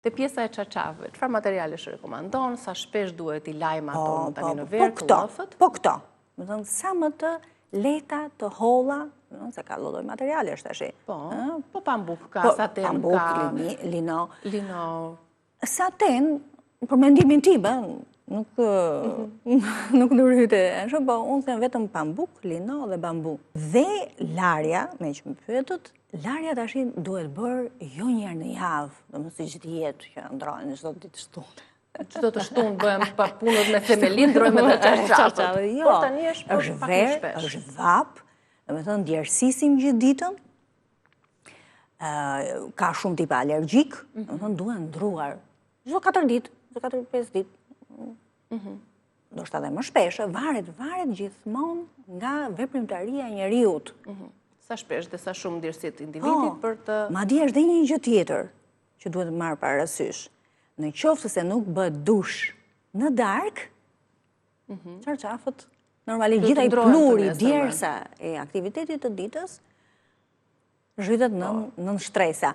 Te pjesa e çarçafëve, çfarë materialesh rekomandon, sa shpesh duhet I lajmë ato tani në verë, këllofët? Po këto. Më thënë, sa më të lehta, të holla, se ka lloj materiale është tash. Po pambuk ka, saten ka. Pambuk, lino. Lino. Saten, për mendimin tim, nuk ndërhyte, po unë them vetëm pambuk, lino dhe bambu. Dhe larja, me që më pyetët, larja tash duhet bërë jo një herë në javë, domethënë si çdo jetë që ndrojnë çdo ditë shtunë. Çdo të shtunë bëhem pa punët me themelin, ndrojmë edhe çarçafët. Jo, është verë, është vap, domethënë djersisim gjithë ditën. Ka shumë tipa alergjik, domethënë duhen ndruar çdo 4 ditë, çdo 4-5 ditë. Ndoshta edhe më shpesh, varet gjithmonë nga veprimtaria e njeriut. Sa shpesh dhe sa shumë djersit individit për të... Madje është dhe një gjë tjetër që duhet marrë parasysh. Në qoftë se nuk bëhet dush në darkë, çarçafët, normalisht gjithaj pluri, djersa e aktivitetit të ditës, zhytet nën shtresa.